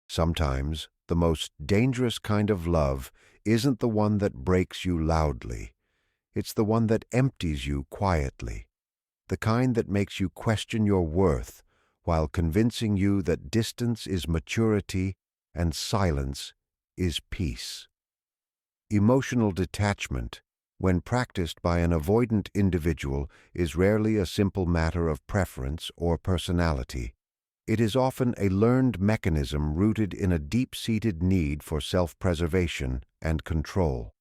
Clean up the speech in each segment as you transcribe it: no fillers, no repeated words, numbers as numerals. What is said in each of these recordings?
Sometimes, the most dangerous kind of love isn't the one that breaks you loudly. It's the one that empties you quietly, the kind that makes you question your worth while convincing you that distance is maturity and silence is peace. Emotional detachment, when practiced by an avoidant individual, is rarely a simple matter of preference or personality. It is often a learned mechanism rooted in a deep-seated need for self-preservation and control.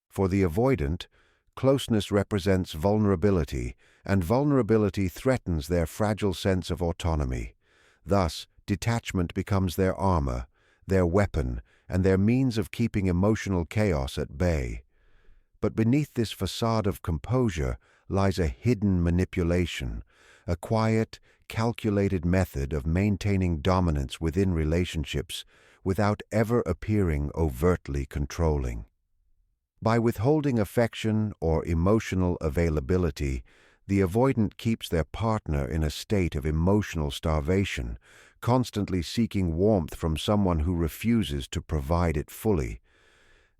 For the avoidant, closeness represents vulnerability, and vulnerability threatens their fragile sense of autonomy. Thus, detachment becomes their armor, their weapon, and their means of keeping emotional chaos at bay. But beneath this facade of composure lies a hidden manipulation, a quiet, calculated method of maintaining dominance within relationships without ever appearing overtly controlling. By withholding affection or emotional availability, the avoidant keeps their partner in a state of emotional starvation, constantly seeking warmth from someone who refuses to provide it fully.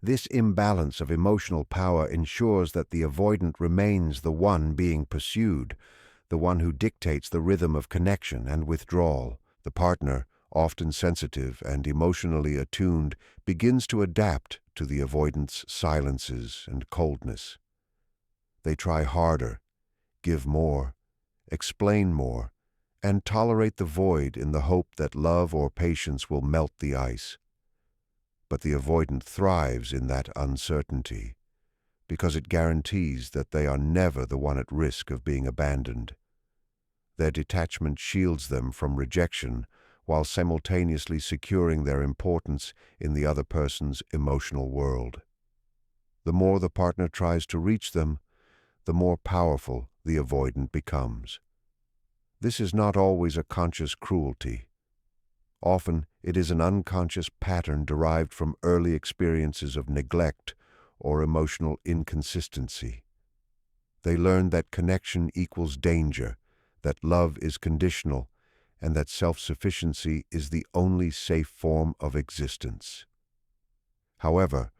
This imbalance of emotional power ensures that the avoidant remains the one being pursued, the one who dictates the rhythm of connection and withdrawal. The partner, often sensitive and emotionally attuned, begins to adapt to the avoidant's silences and coldness. They try harder, give more, explain more, and tolerate the void in the hope that love or patience will melt the ice. But the avoidant thrives in that uncertainty, because it guarantees that they are never the one at risk of being abandoned. Their detachment shields them from rejection while simultaneously securing their importance in the other person's emotional world. The more the partner tries to reach them, the more powerful the avoidant becomes. This is not always a conscious cruelty. Often it is an unconscious pattern derived from early experiences of neglect or emotional inconsistency. They learn that connection equals danger, that love is conditional, and that self-sufficiency is the only safe form of existence. However,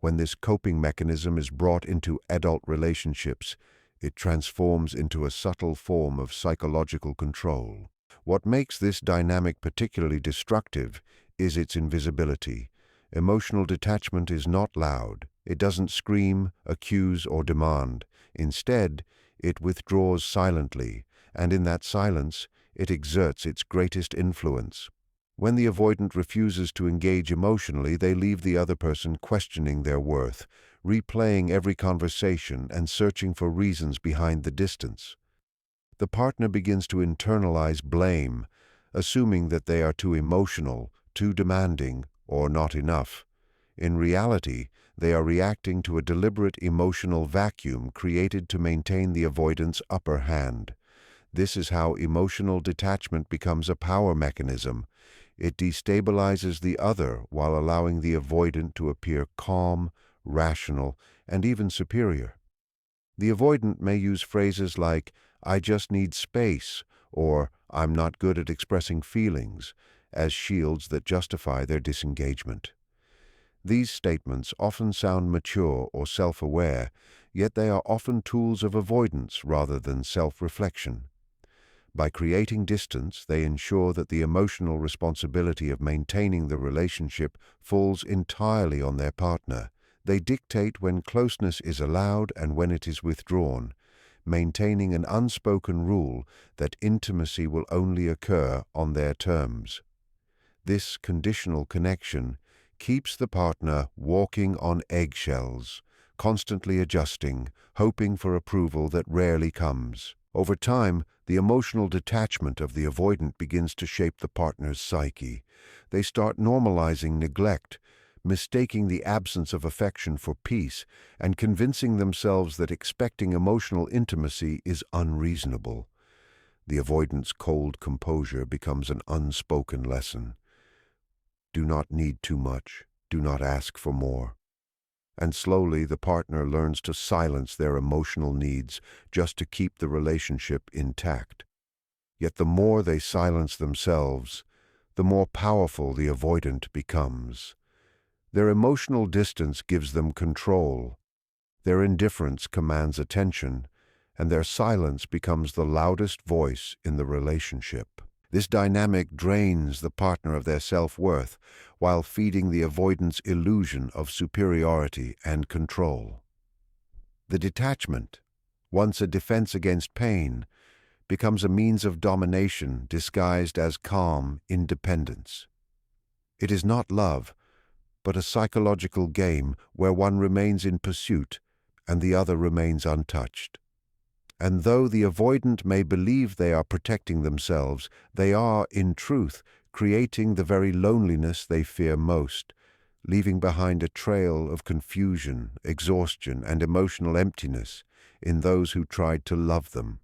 when this coping mechanism is brought into adult relationships, it transforms into a subtle form of psychological control. What makes this dynamic particularly destructive is its invisibility. Emotional detachment is not loud. It doesn't scream, accuse, or demand. Instead, it withdraws silently, and in that silence, it exerts its greatest influence. When the avoidant refuses to engage emotionally, they leave the other person questioning their worth, replaying every conversation and searching for reasons behind the distance. The partner begins to internalize blame, assuming that they are too emotional, too demanding, or not enough. In reality, they are reacting to a deliberate emotional vacuum created to maintain the avoidant's upper hand. This is how emotional detachment becomes a power mechanism. It destabilizes the other while allowing the avoidant to appear calm, rational, and even superior. The avoidant may use phrases like, "I just need space," or "I'm not good at expressing feelings," as shields that justify their disengagement. These statements often sound mature or self-aware, yet they are often tools of avoidance rather than self-reflection. By creating distance, they ensure that the emotional responsibility of maintaining the relationship falls entirely on their partner. They dictate when closeness is allowed and when it is withdrawn, maintaining an unspoken rule that intimacy will only occur on their terms. This conditional connection keeps the partner walking on eggshells, constantly adjusting, hoping for approval that rarely comes. Over time, the emotional detachment of the avoidant begins to shape the partner's psyche. They start normalizing neglect, mistaking the absence of affection for peace, and convincing themselves that expecting emotional intimacy is unreasonable. The avoidant's cold composure becomes an unspoken lesson. Do not need too much. Do not ask for more. And slowly the partner learns to silence their emotional needs just to keep the relationship intact. Yet the more they silence themselves, the more powerful the avoidant becomes. Their emotional distance gives them control, their indifference commands attention, and their silence becomes the loudest voice in the relationship. This dynamic drains the partner of their self-worth while feeding the avoidant's illusion of superiority and control. The detachment, once a defense against pain, becomes a means of domination disguised as calm independence. It is not love, but a psychological game where one remains in pursuit and the other remains untouched. And though the avoidant may believe they are protecting themselves, they are, in truth, creating the very loneliness they fear most, leaving behind a trail of confusion, exhaustion, and emotional emptiness in those who tried to love them.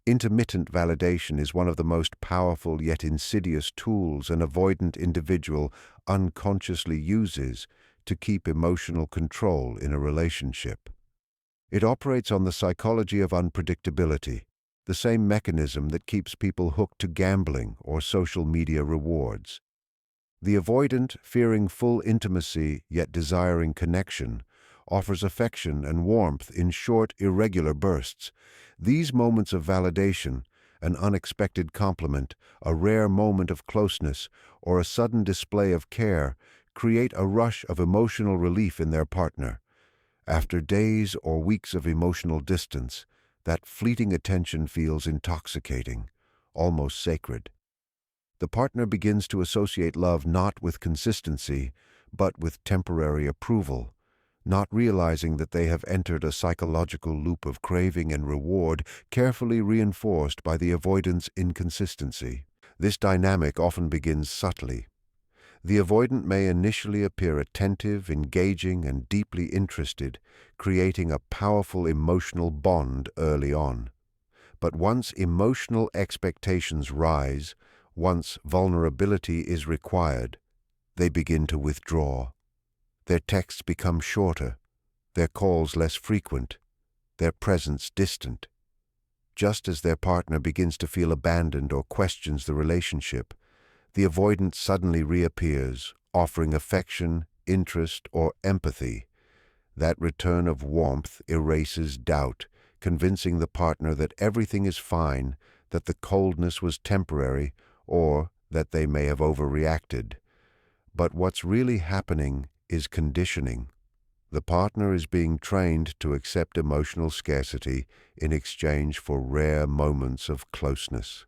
Intermittent validation is one of the most powerful yet insidious tools an avoidant individual unconsciously uses to keep emotional control in a relationship. It operates on the psychology of unpredictability, the same mechanism that keeps people hooked to gambling or social media rewards. The avoidant, fearing full intimacy yet desiring connection, offers affection and warmth in short, irregular bursts. These moments of validation, an unexpected compliment, a rare moment of closeness, or a sudden display of care, create a rush of emotional relief in their partner. After days or weeks of emotional distance, that fleeting attention feels intoxicating, almost sacred. The partner begins to associate love not with consistency, but with temporary approval, not realizing that they have entered a psychological loop of craving and reward carefully reinforced by the avoidant's inconsistency. This dynamic often begins subtly. The avoidant may initially appear attentive, engaging, and deeply interested, creating a powerful emotional bond early on. But once emotional expectations rise, once vulnerability is required, they begin to withdraw. Their texts become shorter, their calls less frequent, their presence distant. Just as their partner begins to feel abandoned or questions the relationship, the avoidant suddenly reappears, offering affection, interest, or empathy. That return of warmth erases doubt, convincing the partner that everything is fine, that the coldness was temporary, or that they may have overreacted. But what's really happening is conditioning. The partner is being trained to accept emotional scarcity in exchange for rare moments of closeness.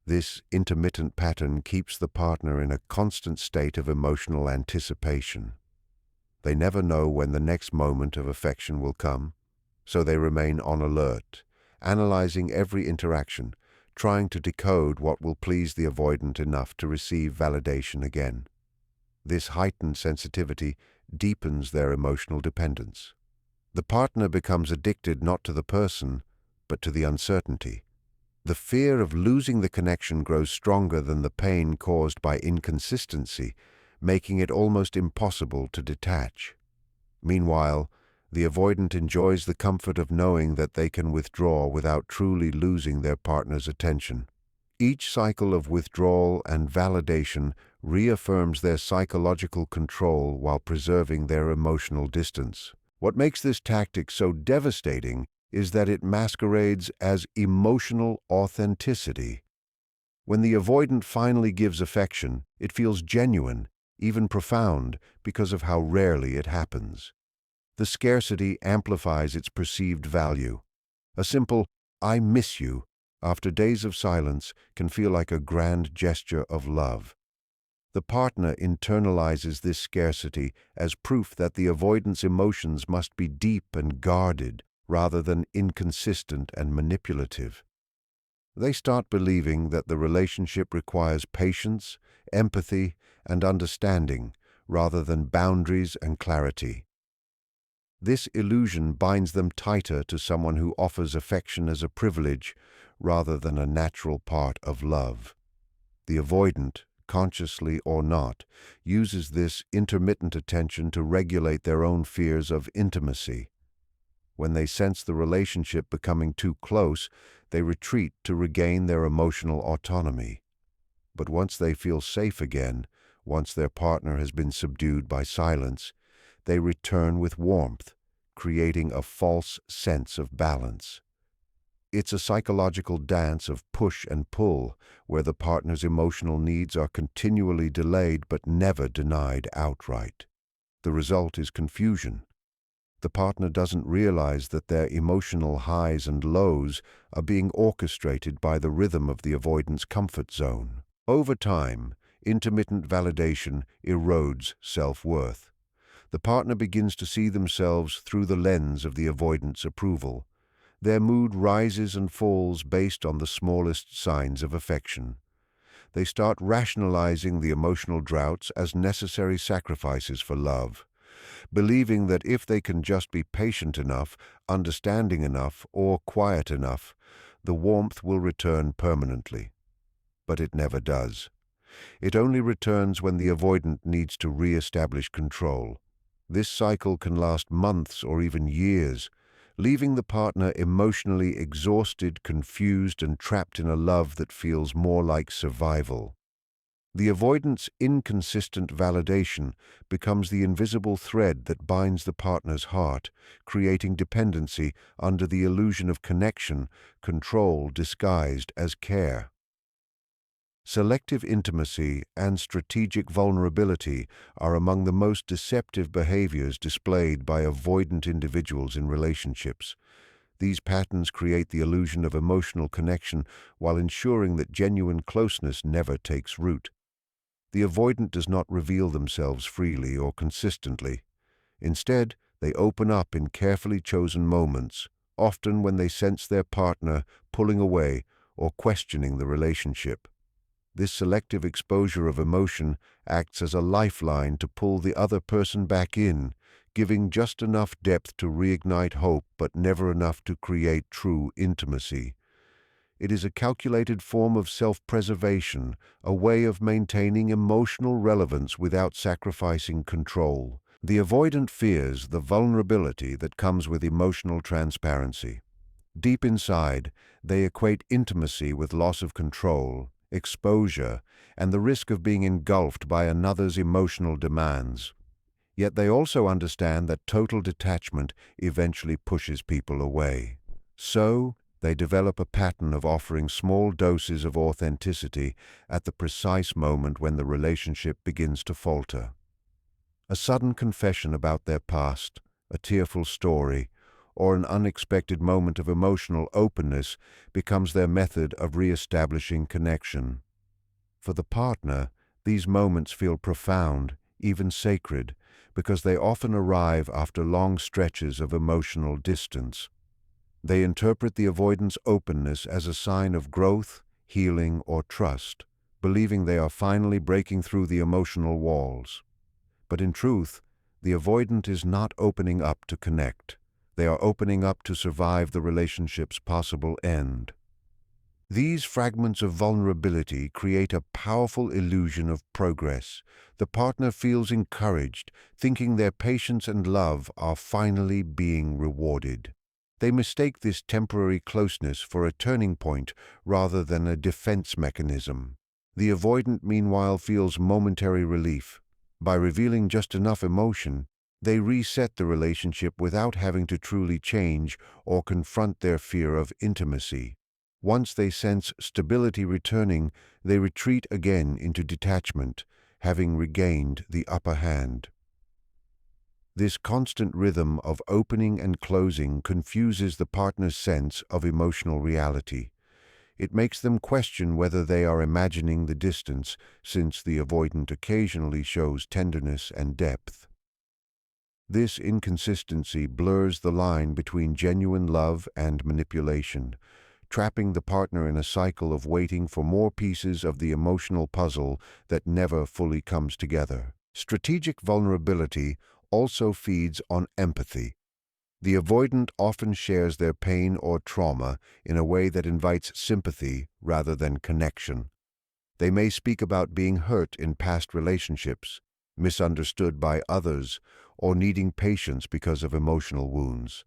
This intermittent pattern keeps the partner in a constant state of emotional anticipation. They never know when the next moment of affection will come, so they remain on alert, analyzing every interaction, trying to decode what will please the avoidant enough to receive validation again. This heightened sensitivity deepens their emotional dependence. The partner becomes addicted not to the person, but to the uncertainty. The fear of losing the connection grows stronger than the pain caused by inconsistency, making it almost impossible to detach. Meanwhile, the avoidant enjoys the comfort of knowing that they can withdraw without truly losing their partner's attention. Each cycle of withdrawal and validation reaffirms their psychological control while preserving their emotional distance. What makes this tactic so devastating is that it masquerades as emotional authenticity. When the avoidant finally gives affection, it feels genuine, even profound, because of how rarely it happens. The scarcity amplifies its perceived value. A simple, "I miss you," after days of silence, can feel like a grand gesture of love. The partner internalizes this scarcity as proof that the avoidant's emotions must be deep and guarded, rather than inconsistent and manipulative. They start believing that the relationship requires patience, empathy, and understanding, rather than boundaries and clarity. This illusion binds them tighter to someone who offers affection as a privilege, rather than a natural part of love. The avoidant, consciously or not, uses this intermittent attention to regulate their own fears of intimacy. When they sense the relationship becoming too close, they retreat to regain their emotional autonomy. But once they feel safe again, once their partner has been subdued by silence, they return with warmth, creating a false sense of balance. It's a psychological dance of push and pull, where the partner's emotional needs are continually delayed but never denied outright. The result is confusion. The partner doesn't realize that their emotional highs and lows are being orchestrated by the rhythm of the avoidance comfort zone. Over time, intermittent validation erodes self-worth. The partner begins to see themselves through the lens of the avoidance approval. Their mood rises and falls based on the smallest signs of affection. They start rationalizing the emotional droughts as necessary sacrifices for love, believing that if they can just be patient enough, understanding enough, or quiet enough, the warmth will return permanently. But it never does. It only returns when the avoidant needs to re-establish control. This cycle can last months or even years, leaving the partner emotionally exhausted, confused, and trapped in a love that feels more like survival. The avoidant's inconsistent validation becomes the invisible thread that binds the partner's heart, creating dependency under the illusion of connection, control disguised as care. Selective intimacy and strategic vulnerability are among the most deceptive behaviors displayed by avoidant individuals in relationships. These patterns create the illusion of emotional connection while ensuring that genuine closeness never takes root. The avoidant does not reveal themselves freely or consistently. Instead, they open up in carefully chosen moments, often when they sense their partner pulling away or questioning the relationship. This selective exposure of emotion acts as a lifeline to pull the other person back in, giving just enough depth to reignite hope but never enough to create true intimacy. It is a calculated form of self-preservation, a way of maintaining emotional relevance without sacrificing control. The avoidant fears the vulnerability that comes with emotional transparency. Deep inside, they equate intimacy with loss of control, exposure, and the risk of being engulfed by another's emotional demands. Yet they also understand that total detachment eventually pushes people away. So, they develop a pattern of offering small doses of authenticity at the precise moment when the relationship begins to falter. A sudden confession about their past, a tearful story, or an unexpected moment of emotional openness becomes their method of re-establishing connection. For the partner, these moments feel profound, even sacred, because they often arrive after long stretches of emotional distance. They interpret the avoidant's openness as a sign of growth, healing, or trust, believing they are finally breaking through the emotional walls. But in truth, the avoidant is not opening up to connect. They are opening up to survive the relationship's possible end. These fragments of vulnerability create a powerful illusion of progress. The partner feels encouraged, thinking their patience and love are finally being rewarded. They mistake this temporary closeness for a turning point rather than a defense mechanism. The avoidant, meanwhile, feels momentary relief. By revealing just enough emotion, they reset the relationship without having to truly change or confront their fear of intimacy. Once they sense stability returning, they retreat again into detachment, having regained the upper hand. This constant rhythm of opening and closing confuses the partner's sense of emotional reality. It makes them question whether they are imagining the distance, since the avoidant occasionally shows tenderness and depth. This inconsistency blurs the line between genuine love and manipulation, trapping the partner in a cycle of waiting for more pieces of the emotional puzzle that never fully comes together. Strategic vulnerability also feeds on empathy. The avoidant often shares their pain or trauma in a way that invites sympathy rather than connection. They may speak about being hurt in past relationships, misunderstood by others, or needing patience because of emotional wounds.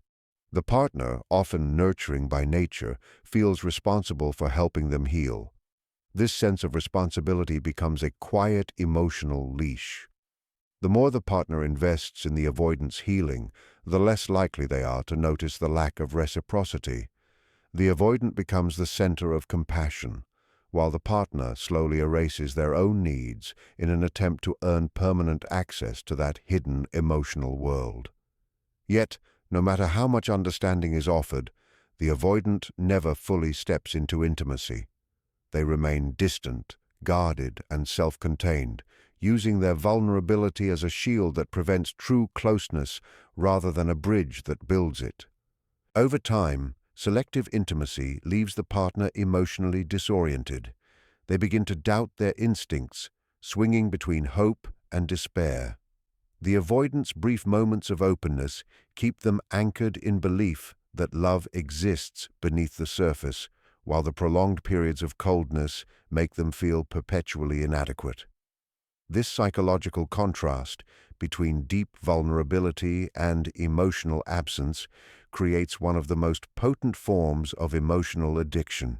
The partner, often nurturing by nature, feels responsible for helping them heal. This sense of responsibility becomes a quiet emotional leash. The more the partner invests in the avoidance healing, the less likely they are to notice the lack of reciprocity. The avoidant becomes the center of compassion, while the partner slowly erases their own needs in an attempt to earn permanent access to that hidden emotional world. Yet, no matter how much understanding is offered, the avoidant never fully steps into intimacy. They remain distant, guarded, and self-contained, using their vulnerability as a shield that prevents true closeness rather than a bridge that builds it. Over time, selective intimacy leaves the partner emotionally disoriented. They begin to doubt their instincts, swinging between hope and despair. The avoidant's brief moments of openness keep them anchored in belief that love exists beneath the surface, while the prolonged periods of coldness make them feel perpetually inadequate. This psychological contrast between deep vulnerability and emotional absence creates one of the most potent forms of emotional addiction.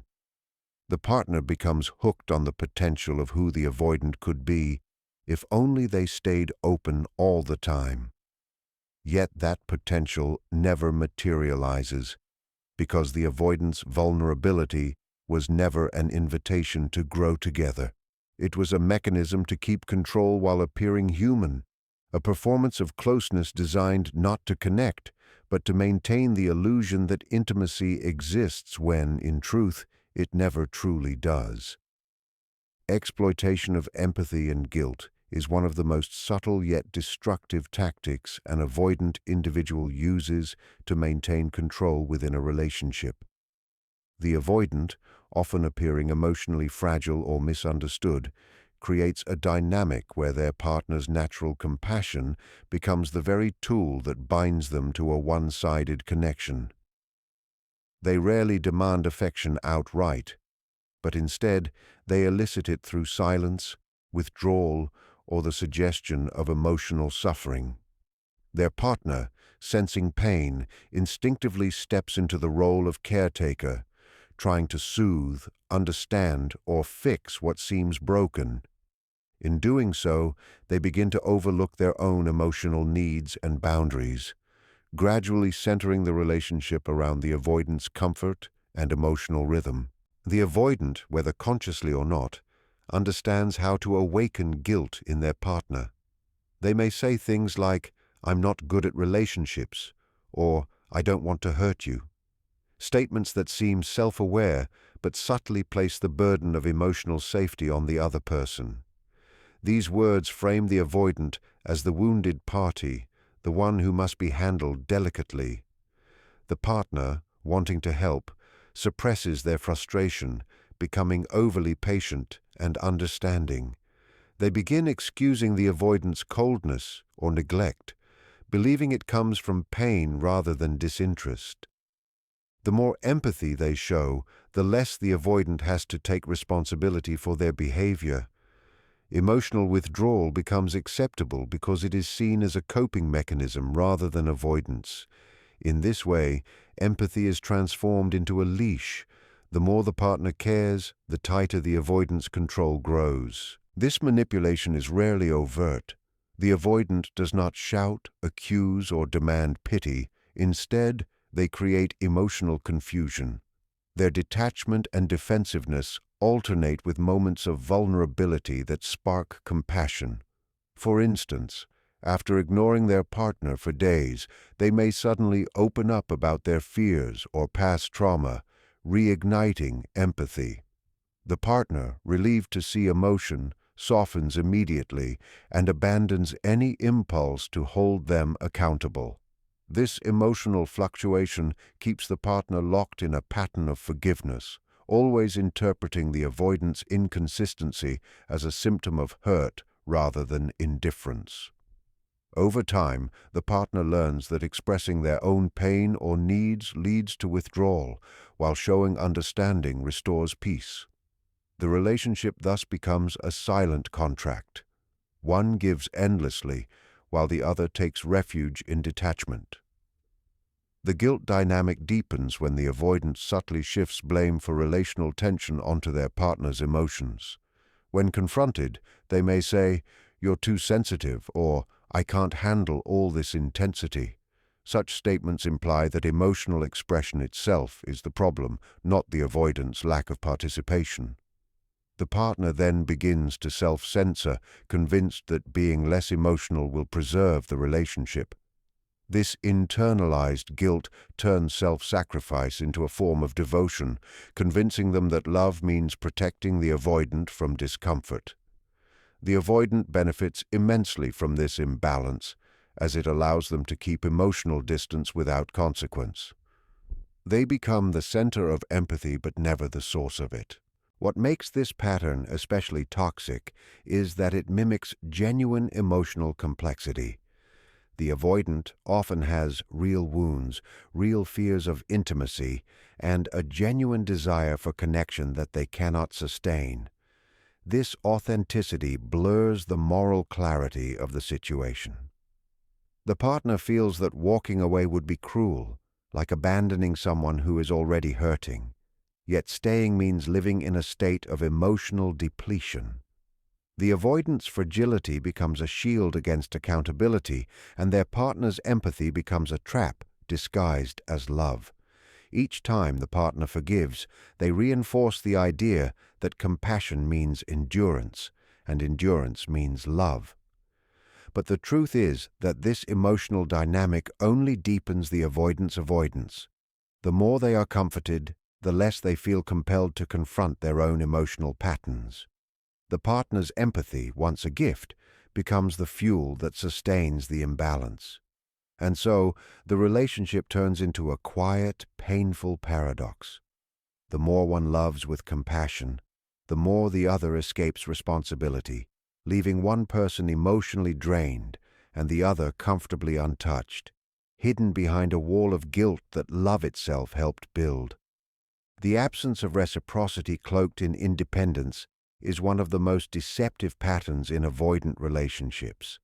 The partner becomes hooked on the potential of who the avoidant could be if only they stayed open all the time. Yet that potential never materializes because the avoidant's vulnerability was never an invitation to grow together. It was a mechanism to keep control while appearing human, a performance of closeness designed not to connect, but to maintain the illusion that intimacy exists when, in truth, it never truly does. Exploitation of empathy and guilt is one of the most subtle yet destructive tactics an avoidant individual uses to maintain control within a relationship. The avoidant, often appearing emotionally fragile or misunderstood, creates a dynamic where their partner's natural compassion becomes the very tool that binds them to a one-sided connection. They rarely demand affection outright, but instead they elicit it through silence, withdrawal, or the suggestion of emotional suffering. Their partner, sensing pain, instinctively steps into the role of caretaker, trying to soothe, understand, or fix what seems broken. In doing so, they begin to overlook their own emotional needs and boundaries, gradually centering the relationship around the avoidant's comfort and emotional rhythm. The avoidant, whether consciously or not, understands how to awaken guilt in their partner. They may say things like, "I'm not good at relationships," or "I don't want to hurt you." Statements that seem self-aware but subtly place the burden of emotional safety on the other person. These words frame the avoidant as the wounded party, the one who must be handled delicately. The partner, wanting to help, suppresses their frustration, becoming overly patient and understanding. They begin excusing the avoidant's coldness or neglect, believing it comes from pain rather than disinterest. The more empathy they show, the less the avoidant has to take responsibility for their behavior. Emotional withdrawal becomes acceptable because it is seen as a coping mechanism rather than avoidance. In this way, empathy is transformed into a leash. The more the partner cares, the tighter the avoidance control grows. This manipulation is rarely overt. The avoidant does not shout, accuse, or demand pity. Instead, they create emotional confusion. Their detachment and defensiveness alternate with moments of vulnerability that spark compassion. For instance, after ignoring their partner for days, they may suddenly open up about their fears or past trauma, reigniting empathy. The partner, relieved to see emotion, softens immediately and abandons any impulse to hold them accountable. This emotional fluctuation keeps the partner locked in a pattern of forgiveness, always interpreting the avoidance inconsistency as a symptom of hurt rather than indifference. Over time, the partner learns that expressing their own pain or needs leads to withdrawal, while showing understanding restores peace. The relationship thus becomes a silent contract. One gives endlessly, while the other takes refuge in detachment. The guilt dynamic deepens when the avoidant subtly shifts blame for relational tension onto their partner's emotions. When confronted, they may say, "You're too sensitive," or "I can't handle all this intensity." Such statements imply that emotional expression itself is the problem, not the avoidant's lack of participation. The partner then begins to self-censor, convinced that being less emotional will preserve the relationship. This internalized guilt turns self-sacrifice into a form of devotion, convincing them that love means protecting the avoidant from discomfort. The avoidant benefits immensely from this imbalance, as it allows them to keep emotional distance without consequence. They become the center of empathy but never the source of it. What makes this pattern especially toxic is that it mimics genuine emotional complexity. The avoidant often has real wounds, real fears of intimacy, and a genuine desire for connection that they cannot sustain. This authenticity blurs the moral clarity of the situation. The partner feels that walking away would be cruel, like abandoning someone who is already hurting. Yet staying means living in a state of emotional depletion. The avoidant's fragility becomes a shield against accountability, and their partner's empathy becomes a trap disguised as love. Each time the partner forgives, they reinforce the idea that compassion means endurance, and endurance means love. But the truth is that this emotional dynamic only deepens the avoidant's avoidance. The more they are comforted, the less they feel compelled to confront their own emotional patterns. The partner's empathy, once a gift, becomes the fuel that sustains the imbalance. And so, the relationship turns into a quiet, painful paradox. The more one loves with compassion, the more the other escapes responsibility, leaving one person emotionally drained and the other comfortably untouched, hidden behind a wall of guilt that love itself helped build. The absence of reciprocity cloaked in independence is one of the most deceptive patterns in avoidant relationships.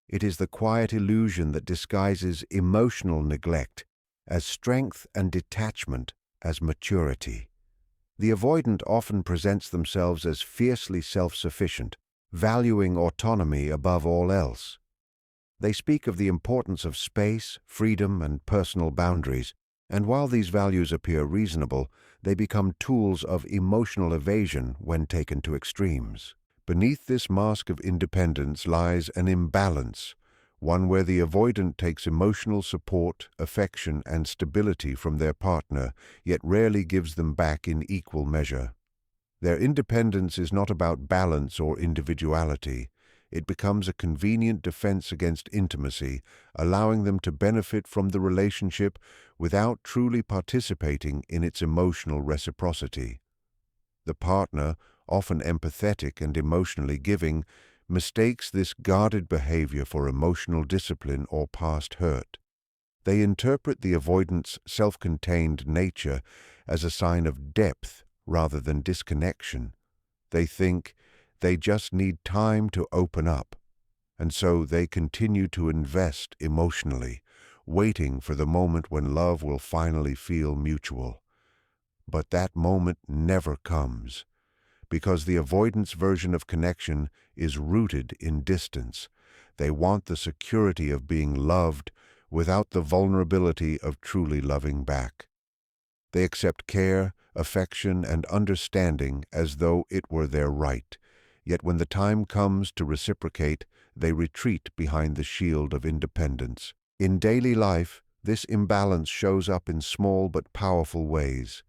It is the quiet illusion that disguises emotional neglect as strength and detachment as maturity. The avoidant often presents themselves as fiercely self-sufficient, valuing autonomy above all else. They speak of the importance of space, freedom, and personal boundaries, and while these values appear reasonable, they become tools of emotional evasion when taken to extremes. Beneath this mask of independence lies an imbalance, one where the avoidant takes emotional support, affection, and stability from their partner, yet rarely gives them back in equal measure. Their independence is not about balance or individuality. It becomes a convenient defense against intimacy, allowing them to benefit from the relationship without truly participating in its emotional reciprocity. The partner, often empathetic and emotionally giving, mistakes this guarded behavior for emotional discipline or past hurt. They interpret the avoidant's self-contained nature as a sign of depth rather than disconnection. They think they just need time to open up, and so they continue to invest emotionally, waiting for the moment when love will finally feel mutual. But that moment never comes, because the avoidance version of connection is rooted in distance. They want the security of being loved without the vulnerability of truly loving back. They accept care, affection, and understanding as though it were their right. Yet when the time comes to reciprocate, they retreat behind the shield of independence. In daily life, this imbalance shows up in small but powerful ways.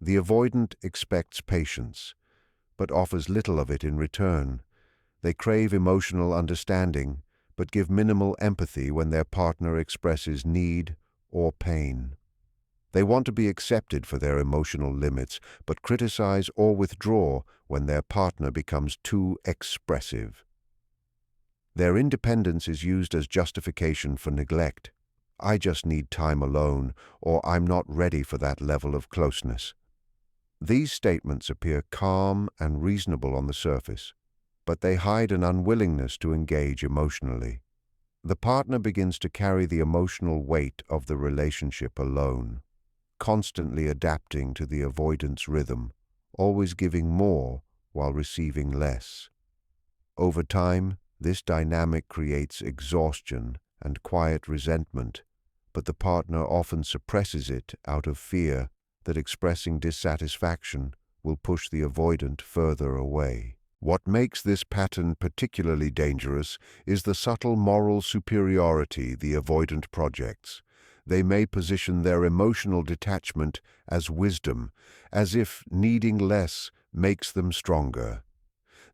The avoidant expects patience, but offers little of it in return. They crave emotional understanding, but give minimal empathy when their partner expresses need or pain. They want to be accepted for their emotional limits, but criticize or withdraw when their partner becomes too expressive. Their independence is used as justification for neglect. "I just need time alone," or "I'm not ready for that level of closeness." These statements appear calm and reasonable on the surface, but they hide an unwillingness to engage emotionally. The partner begins to carry the emotional weight of the relationship alone, constantly adapting to the avoidance rhythm, always giving more while receiving less. Over time, this dynamic creates exhaustion and quiet resentment, but the partner often suppresses it out of fear that expressing dissatisfaction will push the avoidant further away. What makes this pattern particularly dangerous is the subtle moral superiority the avoidant projects. They may position their emotional detachment as wisdom, as if needing less makes them stronger.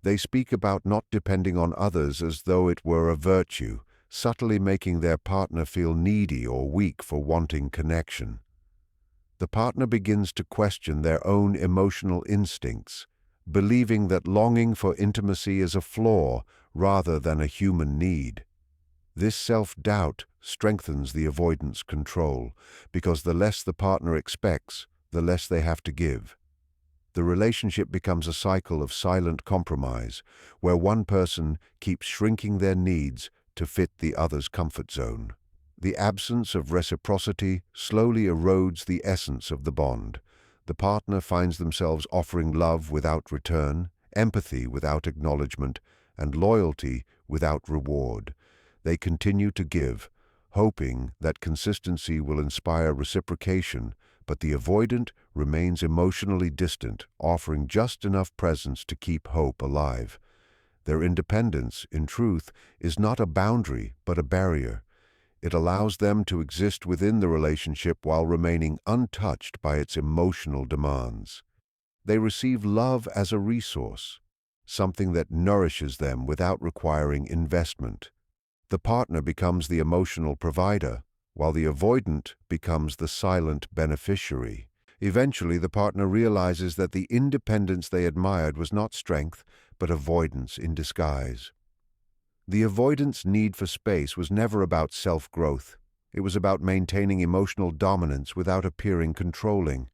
They speak about not depending on others as though it were a virtue, subtly making their partner feel needy or weak for wanting connection. The partner begins to question their own emotional instincts, believing that longing for intimacy is a flaw rather than a human need. This self-doubt strengthens the avoidance control, because the less the partner expects, the less they have to give. The relationship becomes a cycle of silent compromise, where one person keeps shrinking their needs to fit the other's comfort zone. The absence of reciprocity slowly erodes the essence of the bond. The partner finds themselves offering love without return, empathy without acknowledgement, and loyalty without reward. They continue to give, hoping that consistency will inspire reciprocation, but the avoidant remains emotionally distant, offering just enough presence to keep hope alive. Their independence, in truth, is not a boundary but a barrier. It allows them to exist within the relationship while remaining untouched by its emotional demands. They receive love as a resource, something that nourishes them without requiring investment. The partner becomes the emotional provider, while the avoidant becomes the silent beneficiary. Eventually, the partner realizes that the independence they admired was not strength, but avoidance in disguise. The avoidant's need for space was never about self-growth. It was about maintaining emotional dominance without appearing controlling.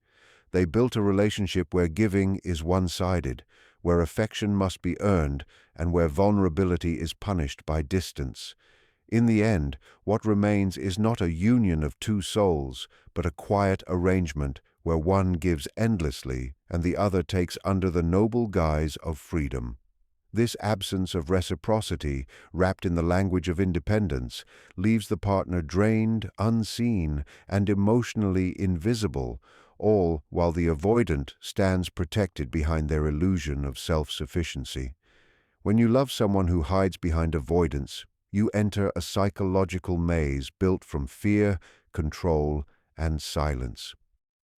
They built a relationship where giving is one-sided, where affection must be earned, and where vulnerability is punished by distance. In the end, what remains is not a union of two souls, but a quiet arrangement where one gives endlessly and the other takes under the noble guise of freedom. This absence of reciprocity, wrapped in the language of independence, leaves the partner drained, unseen, and emotionally invisible, all while the avoidant stands protected behind their illusion of self-sufficiency. When you love someone who hides behind avoidance, you enter a psychological maze built from fear, control, and silence.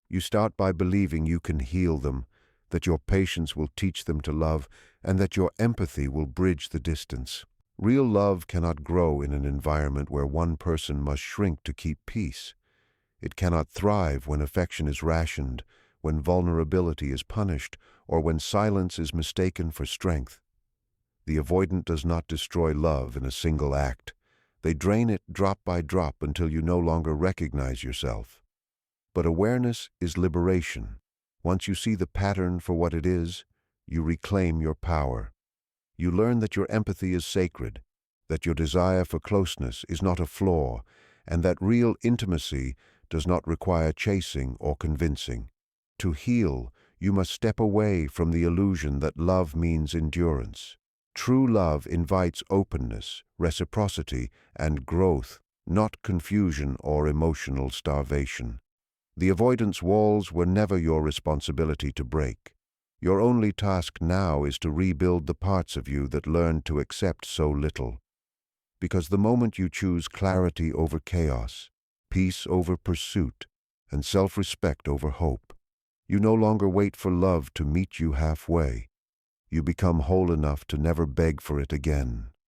You start by believing you can heal them, that your patience will teach them to love, and that your empathy will bridge the distance. Real love cannot grow in an environment where one person must shrink to keep peace. It cannot thrive when affection is rationed, when vulnerability is punished, or when silence is mistaken for strength. The avoidant does not destroy love in a single act. They drain it drop by drop until you no longer recognize yourself. But awareness is liberation. Once you see the pattern for what it is, you reclaim your power. You learn that your empathy is sacred, that your desire for closeness is not a flaw, and that real intimacy does not require chasing or convincing. To heal, you must step away from the illusion that love means endurance. True love invites openness, reciprocity, and growth, not confusion or emotional starvation. The avoidance walls were never your responsibility to break. Your only task now is to rebuild the parts of you that learned to accept so little. Because the moment you choose clarity over chaos, peace over pursuit, and self-respect over hope, you no longer wait for love to meet you halfway. You become whole enough to never beg for it again.